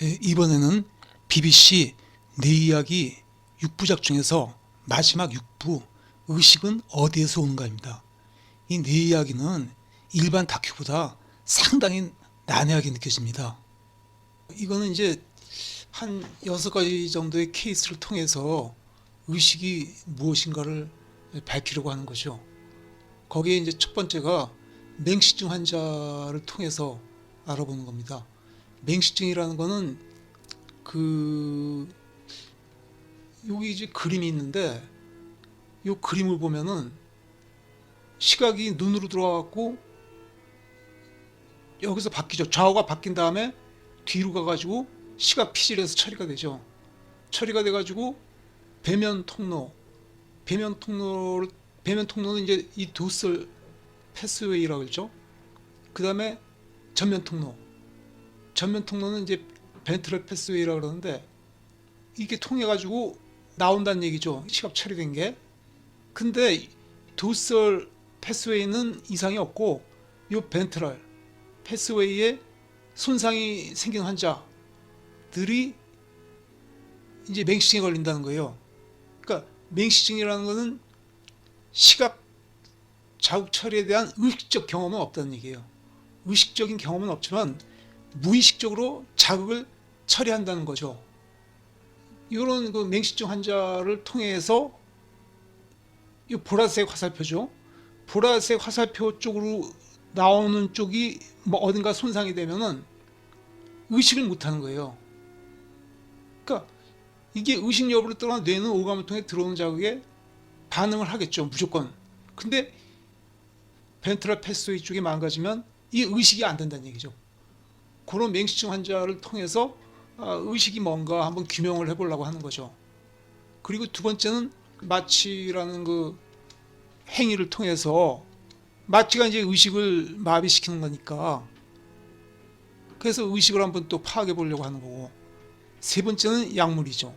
이번에는 BBC 내 이야기 6부작 중에서 마지막 6부 의식은 어디에서 오는가입니다. 이 내 이야기는 일반 다큐보다 상당히 난해하게 느껴집니다. 이거는 이제 한 6가지 정도의 케이스를 통해서 의식이 무엇인가를 밝히려고 하는 거죠. 거기에 이제 첫 번째가 맹시증 환자를 통해서 알아보는 겁니다. 맹시증이라는 거는 여기 이제 그림이 있는데 이 그림을 보면은 시각이 눈으로 들어와갖고 여기서 바뀌죠. 좌우가 바뀐 다음에 뒤로 가가지고 시각 피질에서 처리가 되죠. 처리가 돼가지고 배면 통로는 이제 이 도설 패스웨이라고 했죠. 그 다음에 전면 통로는 이제 벤트럴 패스웨이라고 그러는데 이게 통해가지고 나온다는 얘기죠. 시각 처리된 게. 근데 도설 패스웨이는 이상이 없고 이 벤트럴 패스웨이에 손상이 생긴 환자들이 이제 맹시증에 걸린다는 거예요. 그러니까 맹시증이라는 것은 시각 자극 처리에 대한 의식적 경험은 없다는 얘기예요. 의식적인 경험은 없지만 무의식적으로 자극을 처리한다는 거죠. 이런 그 맹시증 환자를 통해서 이 보라색 화살표죠. 보라색 화살표 쪽으로 나오는 쪽이 뭐 어딘가 손상이 되면은 의식을 못하는 거예요. 그러니까 이게 의식 여부를 떠나 뇌는 오감을 통해 들어오는 자극에 반응을 하겠죠, 무조건. 근데 벤트럴 패스웨이 쪽이 망가지면 이 의식이 안 된다는 얘기죠. 그런 맹시증 환자를 통해서 의식이 뭔가 한번 규명을 해보려고 하는 거죠. 그리고 두 번째는 마취라는 그 행위를 통해서 마취가 이제 의식을 마비시키는 거니까 그래서 의식을 한번 또 파악해 보려고 하는 거고, 세 번째는 약물이죠.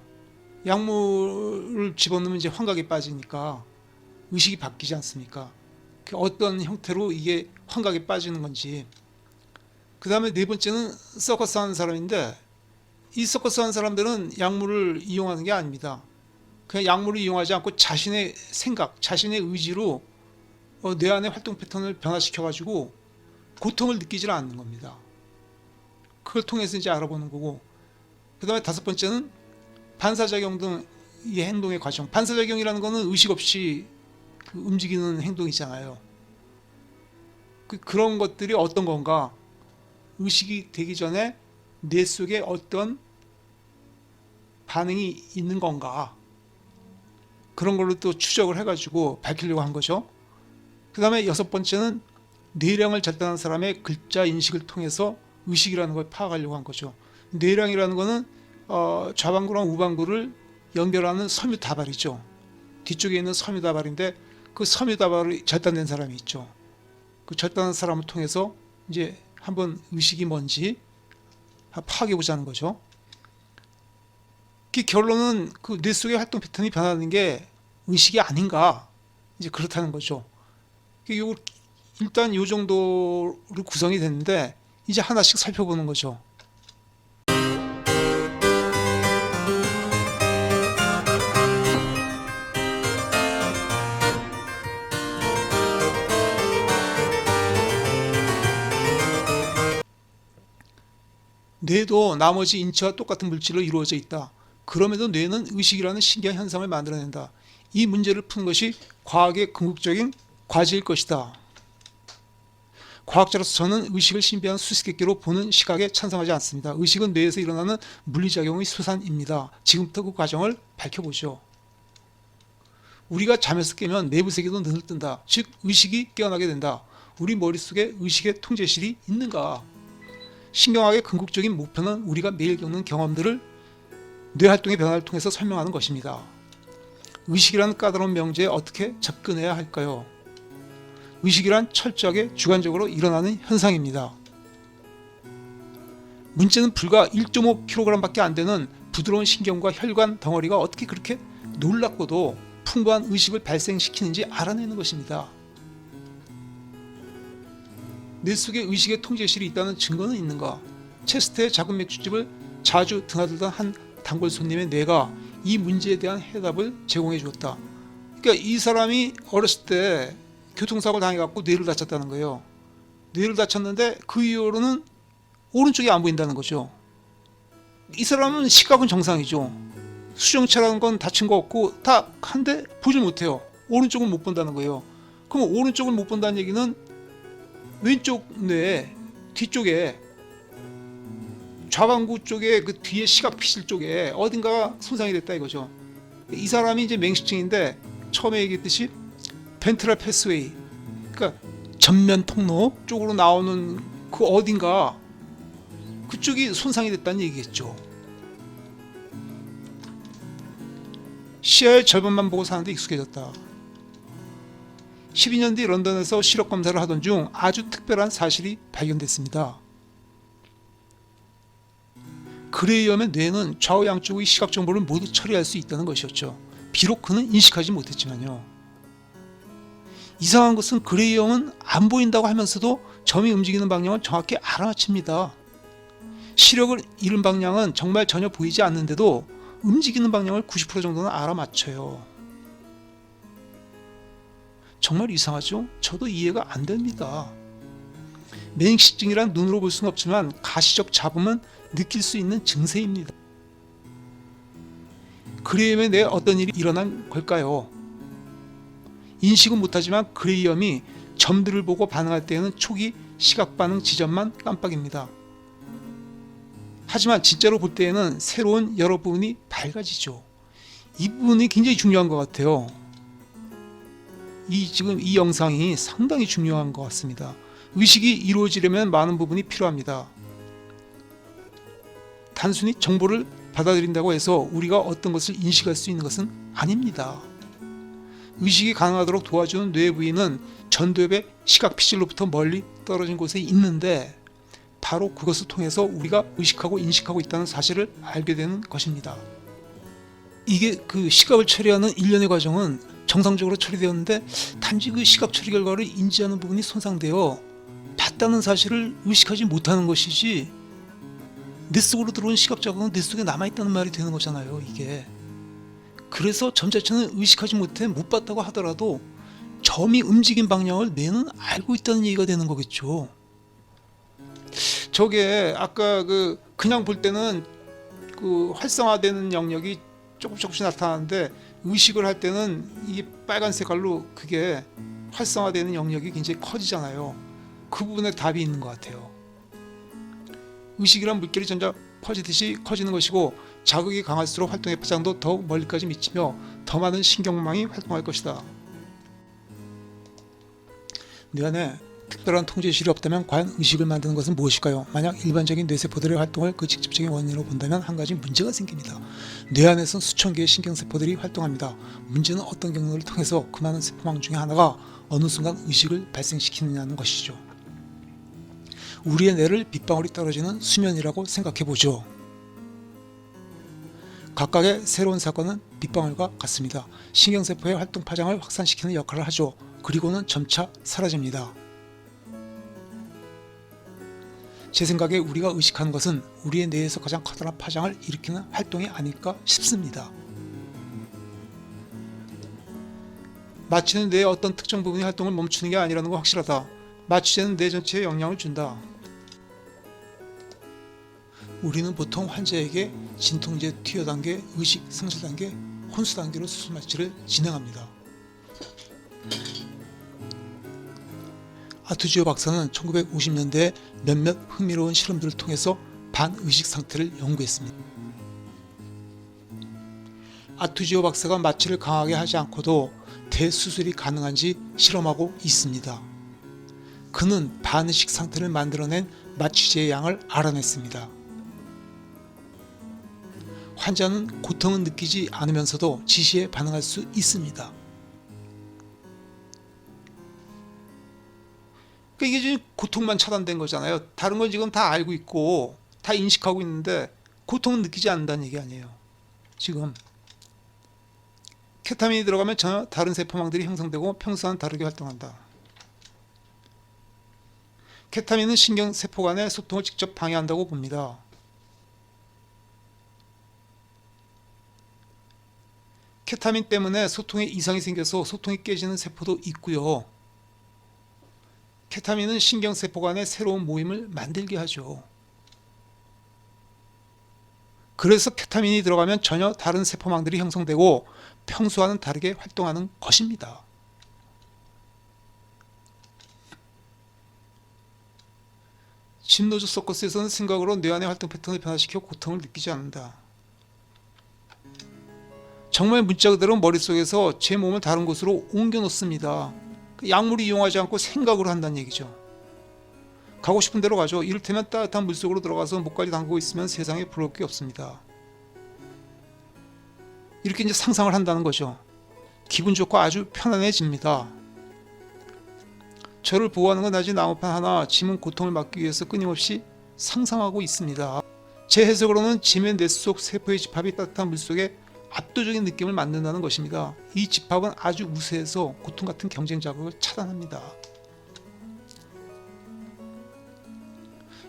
약물을 집어넣으면 이제 환각에 빠지니까 의식이 바뀌지 않습니까? 어떤 형태로 이게 환각에 빠지는 건지. 그 다음에 네 번째는 서커스 하는 사람인데 이 서커스 하는 사람들은 약물을 이용하는 게 아닙니다. 그냥 약물을 이용하지 않고 자신의 생각, 자신의 의지로 뇌 안의 활동 패턴을 변화시켜가지고 고통을 느끼지 않는 겁니다. 그걸 통해서 이제 알아보는 거고, 그 다음에 다섯 번째는 반사작용 등 이 행동의 과정. 반사작용이라는 거는 의식 없이 움직이는 행동이잖아요. 그런 것들이 어떤 건가? 의식이 되기 전에 뇌 속에 어떤 반응이 있는 건가? 그런 걸로 또 추적을 해가지고 밝히려고 한 거죠. 그 다음에 여섯 번째는 뇌량을 절단한 사람의 글자 인식을 통해서 의식이라는 걸 파악하려고 한 거죠. 뇌량이라는 거는 좌방구랑 우방구를 연결하는 섬유다발이죠. 뒤쪽에 있는 섬유다발인데 그 섬유다발이 절단된 사람이 있죠. 그 절단한 사람을 통해서 이제 한번 의식이 뭔지 파악해 보자는 거죠. 그 결론은 그 뇌 속의 활동 패턴이 변하는 게 의식이 아닌가, 이제 그렇다는 거죠. 일단 이 정도로 구성이 됐는데 이제 하나씩 살펴보는 거죠. 뇌도 나머지 인체와 똑같은 물질로 이루어져 있다. 그럼에도 뇌는 의식이라는 신기한 현상을 만들어낸다. 이 문제를 푸는 것이 과학의 궁극적인 과제일 것이다. 과학자로서 저는 의식을 신비한 수수께끼로 보는 시각에 찬성하지 않습니다. 의식은 뇌에서 일어나는 물리작용의 소산입니다. 지금부터 그 과정을 밝혀보죠. 우리가 잠에서 깨면 내부 세계도 눈을 뜬다. 즉 의식이 깨어나게 된다. 우리 머릿속에 의식의 통제실이 있는가? 신경학의 궁극적인 목표는 우리가 매일 겪는 경험들을 뇌활동의 변화를 통해서 설명하는 것입니다. 의식이라는 까다로운 명제에 어떻게 접근해야 할까요? 의식이란 철저하게 주관적으로 일어나는 현상입니다. 문제는 불과 1.5kg밖에 안 되는 부드러운 신경과 혈관 덩어리가 어떻게 그렇게 놀랍고도 풍부한 의식을 발생시키는지 알아내는 것입니다. 뇌 속에 의식의 통제실이 있다는 증거는 있는가? 체스트의 작은 맥주집을 자주 드나들던 한 단골 손님의 뇌가 이 문제에 대한 해답을 제공해 주었다. 그러니까 이 사람이 어렸을 때 교통사고를 당해갖고 뇌를 다쳤다는 거예요. 뇌를 다쳤는데 그 이후로는 오른쪽이 안 보인다는 거죠. 이 사람은 시각은 정상이죠. 수정체라는 건 다친 거 없고 다 한데 보질 못해요. 오른쪽은 못 본다는 거예요. 그럼 오른쪽을 못 본다는 얘기는 왼쪽 뇌 뒤쪽에 좌반구 쪽에 그 뒤에 시각 피실 쪽에 어딘가가 손상이 됐다 이거죠. 이 사람이 이제 맹식증인데 처음에 얘기했듯이 벤트럴 패스웨이, 그러니까 전면 통로 쪽으로 나오는 그 어딘가 그쪽이 손상이 됐다는 얘기겠죠. 시야의 절반만 보고 사는데 익숙해졌다. 12년 뒤 런던에서 시력 검사를 하던 중 아주 특별한 사실이 발견됐습니다. 그레이엄의 뇌는 좌우 양쪽의 시각 정보를 모두 처리할 수 있다는 것이었죠. 비록 그는 인식하지 못했지만요. 이상한 것은 그레이엄은 안 보인다고 하면서도 점이 움직이는 방향을 정확히 알아맞힙니다. 시력을 잃은 방향은 정말 전혀 보이지 않는데도 움직이는 방향을 90% 정도는 알아맞혀요. 정말 이상하죠? 저도 이해가 안 됩니다. 맹식증이란 눈으로 볼 수는 없지만 가시적 잡음은 느낄 수 있는 증세입니다. 그레이엄에 내 어떤 일이 일어난 걸까요? 인식은 못하지만 그레이엄이 점들을 보고 반응할 때에는 초기 시각 반응 지점만 깜빡입니다. 하지만 진짜로 볼 때에는 새로운 여러 부분이 밝아지죠. 이 부분이 굉장히 중요한 것 같아요. 지금 이 영상이 상당히 중요한 것 같습니다. 의식이 이루어지려면 많은 부분이 필요합니다. 단순히 정보를 받아들인다고 해서 우리가 어떤 것을 인식할 수 있는 것은 아닙니다. 의식이 가능하도록 도와주는 뇌 부위는 전두엽의 시각 피실로부터 멀리 떨어진 곳에 있는데 바로 그것을 통해서 우리가 의식하고 인식하고 있다는 사실을 알게 되는 것입니다. 이게 그 시각을 처리하는 일련의 과정은 정상적으로 처리되었는데 단지 그 시각 처리 결과를 인지하는 부분이 손상되어 봤다는 사실을 의식하지 못하는 것이지 뇌 속으로 들어온 시각 자극은 뇌 속에 남아있다는 말이 되는 거잖아요. 이게 그래서 점 자체는 의식하지 못해 못 봤다고 하더라도 점이 움직인 방향을 뇌는 알고 있다는 얘기가 되는 거겠죠. 저게 아까 그냥 볼 때는 그 활성화되는 영역이 조금씩 나타나는데 의식을 할 때는 이게 빨간 색깔로 그게 활성화되는 영역이 굉장히 커지잖아요. 그 부분에 답이 있는 것 같아요. 의식이란 물결이 점점 퍼지듯이 커지는 것이고 자극이 강할수록 활동의 파장도 더욱 멀리까지 미치며 더 많은 신경망이 활동할 것이다. 뇌 안에 특별한 통제실이 없다면 과연 의식을 만드는 것은 무엇일까요? 만약 일반적인 뇌세포들의 활동을 그 직접적인 원인으로 본다면 한 가지 문제가 생깁니다. 뇌 안에선 수천 개의 신경세포들이 활동합니다. 문제는 어떤 경로를 통해서 그 많은 세포망 중에 하나가 어느 순간 의식을 발생시키느냐는 것이죠. 우리의 뇌를 빗방울이 떨어지는 수면이라고 생각해보죠. 각각의 새로운 사건은 빗방울과 같습니다. 신경세포의 활동 파장을 확산시키는 역할을 하죠. 그리고는 점차 사라집니다. 제 생각에 우리가 의식하는 것은 우리의 뇌에서 가장 커다란 파장을 일으키는 활동이 아닐까 싶습니다. 마취는 뇌의 어떤 특정 부분이 활동을 멈추는 게 아니라는 건 확실하다. 마취제는 뇌 전체에 영향을 준다. 우리는 보통 환자에게 진통제 투여 단계, 의식 상실 단계, 혼수 단계로 수술 마취를 진행합니다. 아투지오 박사는 1950년대에 몇몇 흥미로운 실험들을 통해서 반의식 상태를 연구했습니다. 아투지오 박사가 마취를 강하게 하지 않고도 대수술이 가능한지 실험하고 있습니다. 그는 반의식 상태를 만들어낸 마취제의 양을 알아냈습니다. 환자는 고통은 느끼지 않으면서도 지시에 반응할 수 있습니다. 이게 지금 고통만 차단된 거잖아요. 다른 건 지금 다 알고 있고 다 인식하고 있는데 고통은 느끼지 않는다는 얘기 아니에요. 지금 케타민이 들어가면 전혀 다른 세포망들이 형성되고 평소와는 다르게 활동한다. 케타민은 신경세포 간의 소통을 직접 방해한다고 봅니다. 케타민 때문에 소통에 이상이 생겨서 소통이 깨지는 세포도 있고요. 케타민은 신경세포 간의 새로운 모임을 만들게 하죠. 그래서 케타민이 들어가면 전혀 다른 세포망들이 형성되고 평소와는 다르게 활동하는 것입니다. 집노조 서커스에서는 생각으로 뇌 안의 활동 패턴을 변화시켜 고통을 느끼지 않는다. 정말 문자 그대로 머릿속에서 제 몸을 다른 곳으로 옮겨 놓습니다. 약물을 이용하지 않고 생각으로 한다는 얘기죠. 가고 싶은 대로 가죠. 이를테면 따뜻한 물속으로 들어가서 목까지 담그고 있으면 세상에 부러울 게 없습니다. 이렇게 이제 상상을 한다는 거죠. 기분 좋고 아주 편안해집니다. 저를 보호하는 건 아직 나무판 하나, 짐은 고통을 막기 위해서 끊임없이 상상하고 있습니다. 제 해석으로는 짐의 뇌 속 세포의 집합이 따뜻한 물속에 압도적인 느낌을 만든다는 것입니다. 이 집합은 아주 우세해서 고통 같은 경쟁 자극을 차단합니다.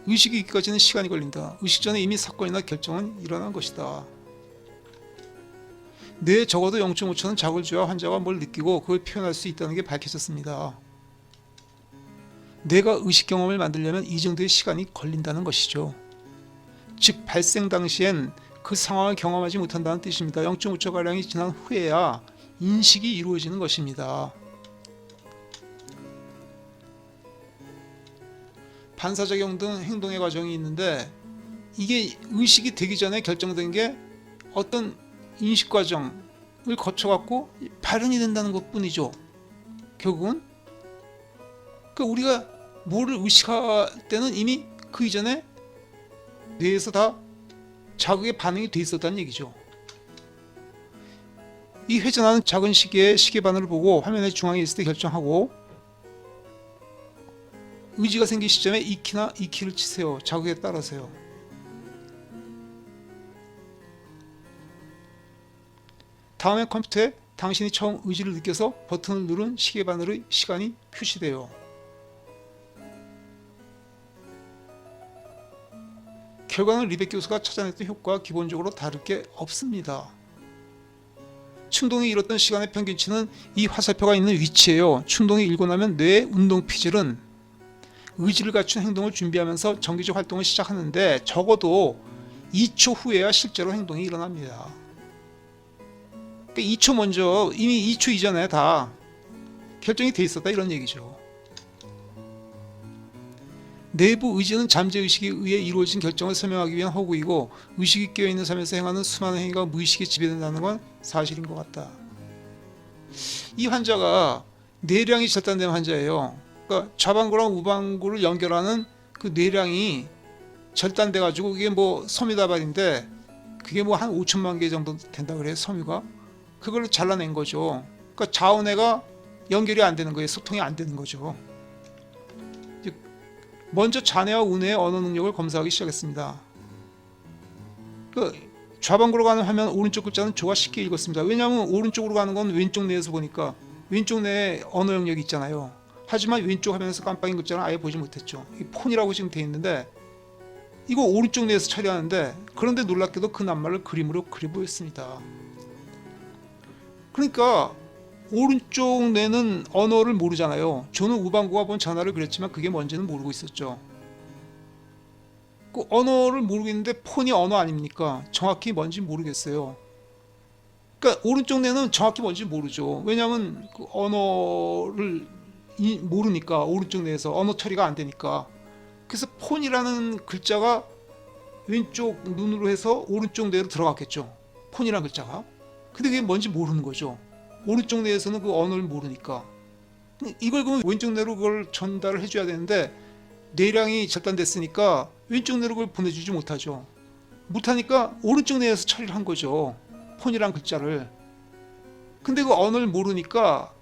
의식이 있기까지는 시간이 걸린다. 의식 전에 이미 사건이나 결정은 일어난 것이다. 뇌에 적어도 0.5초는 자극을 줘야 환자가 뭘 느끼고 그걸 표현할 수 있다는 게 밝혀졌습니다. 뇌가 의식 경험을 만들려면 이 정도의 시간이 걸린다는 것이죠. 즉 발생 당시엔 그 상황을 경험하지 못한다는 뜻입니다. 0.5초가량이 지난 후에야 인식이 이루어지는 것입니다. 반사작용 등 행동의 과정이 있는데 이게 의식이 되기 전에 결정된 게 어떤 인식 과정을 거쳐갖고 발현이 된다는 것 뿐이죠. 결국은 우리가 뭐를 의식할 때는 이미 그 이전에 뇌에서 다 자극에 반응이 돼 있었다는 얘기죠. 이 회전하는 작은 시계의 시계바늘을 보고 화면의 중앙에 있을 때 결정하고 의지가 생긴 시점에 이 키나 이 키를 치세요. 자극에 따라서요. 다음에 컴퓨터에 당신이 처음 의지를 느껴서 버튼을 누른 시계바늘의 시간이 표시돼요. 결과는 리백 교수가 찾아냈던 효과와 기본적으로 다를 게 없습니다. 충동이 잃었던 시간의 평균치는 이 화살표가 있는 위치예요. 충동이 일고 나면 뇌의 운동 피질은 의지를 갖춘 행동을 준비하면서 정기적 활동을 시작하는데 적어도 2초 후에야 실제로 행동이 일어납니다. 그러니까 2초 먼저 이미 2초 이전에 다 결정이 돼 있었다 이런 얘기죠. 내부 의지는 잠재의식에 의해 이루어진 결정을 설명하기 위한 허구이고 의식이 깨어있는 삶에서 행하는 수많은 행위가 무의식에 지배된다는 건 사실인 것 같다. 이 환자가 뇌량이 절단된 환자예요. 그러니까 좌방구랑 우방구를 연결하는 그 뇌량이 절단돼 가지고 그게 뭐 섬유다발인데 그게 뭐 한 5천만 개 정도 된다 그래요. 섬유가. 그걸 잘라낸 거죠. 그러니까 좌우뇌가 연결이 안 되는 거예요. 소통이 안 되는 거죠. 먼저 좌뇌와 우뇌의 언어 능력을 검사하기 시작했습니다. 좌방구로 가는 화면 오른쪽 글자는 조가 쉽게 읽었습니다. 왜냐하면 오른쪽으로 가는 건 왼쪽 뇌에서 보니까 왼쪽 뇌에 언어 영역이 있잖아요. 하지만 왼쪽 화면에서 깜빡인 글자는 아예 보지 못했죠. 이 폰이라고 지금 돼 있는데 이거 오른쪽 뇌에서 처리하는데 그런데 놀랍게도 그 낱말을 그림으로 그려 보였습니다. 그러니까 오른쪽 뇌는 언어를 모르잖아요. 저는 우방구가 본 전화를 그렸지만 그게 뭔지는 모르고 있었죠. 그 언어를 모르고 있는데 폰이 언어 아닙니까? 정확히 뭔지 모르겠어요. 그러니까 오른쪽 뇌는 정확히 뭔지 모르죠. 왜냐하면 그 언어를 모르니까 오른쪽 뇌에서 언어 처리가 안 되니까. 그래서 폰이라는 글자가 왼쪽 눈으로 해서 오른쪽 뇌로 들어갔겠죠. 폰이라는 글자가. 근데 그게 뭔지 모르는 거죠. 오른쪽 뇌에서는 그 언어를 모르니까 이걸 그러면 왼쪽 뇌로 그걸 전달을 해줘야 되는데 뇌량이 절단됐으니까 왼쪽 뇌로 그걸 보내주지 못하죠. 못하니까 오른쪽 뇌에서 처리를 한 거죠. 폰이란 글자를. 근데 그 언어를 모르니까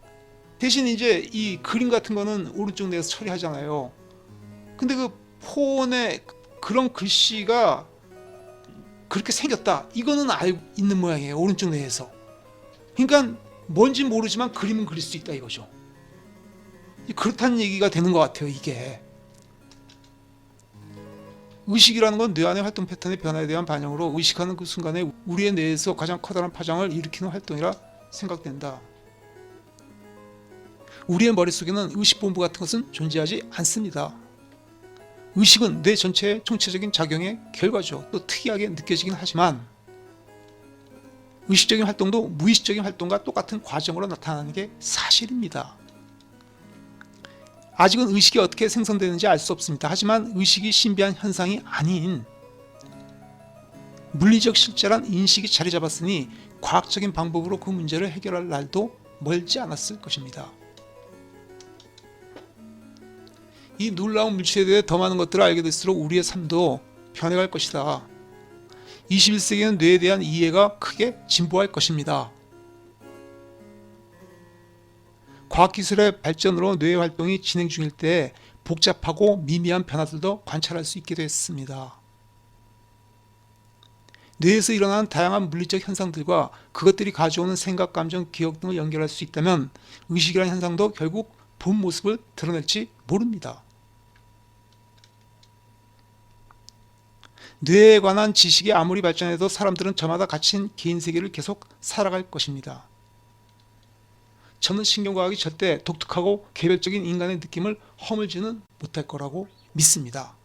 대신 이제 이 그림 같은 거는 오른쪽 뇌에서 처리하잖아요. 근데 그 폰에 그런 글씨가 그렇게 생겼다. 이거는 알고 있는 모양이에요. 오른쪽 뇌에서. 그러니까 뭔지 모르지만 그림은 그릴 수 있다 이거죠. 그렇다는 얘기가 되는 것 같아요. 이게 의식이라는 건 뇌 안의 활동 패턴의 변화에 대한 반영으로 의식하는 그 순간에 우리의 뇌에서 가장 커다란 파장을 일으키는 활동이라 생각된다. 우리의 머릿속에는 의식본부 같은 것은 존재하지 않습니다. 의식은 뇌 전체의 총체적인 작용의 결과죠. 또 특이하게 느껴지긴 하지만 의식적인 활동도 무의식적인 활동과 똑같은 과정으로 나타나는 게 사실입니다. 아직은 의식이 어떻게 생성되는지 알 수 없습니다. 하지만 의식이 신비한 현상이 아닌 물리적 실제란 인식이 자리 잡았으니 과학적인 방법으로 그 문제를 해결할 날도 멀지 않았을 것입니다. 이 놀라운 물질에 대해 더 많은 것들을 알게 될수록 우리의 삶도 변해갈 것이다. 21세기에는 뇌에 대한 이해가 크게 진보할 것입니다. 과학기술의 발전으로 뇌의 활동이 진행 중일 때 복잡하고 미미한 변화들도 관찰할 수 있게 됐습니다. 뇌에서 일어나는 다양한 물리적 현상들과 그것들이 가져오는 생각, 감정, 기억 등을 연결할 수 있다면 의식이라는 현상도 결국 본 모습을 드러낼지 모릅니다. 뇌에 관한 지식이 아무리 발전해도 사람들은 저마다 갇힌 개인 세계를 계속 살아갈 것입니다. 저는 신경과학이 절대 독특하고 개별적인 인간의 느낌을 허물지는 못할 거라고 믿습니다.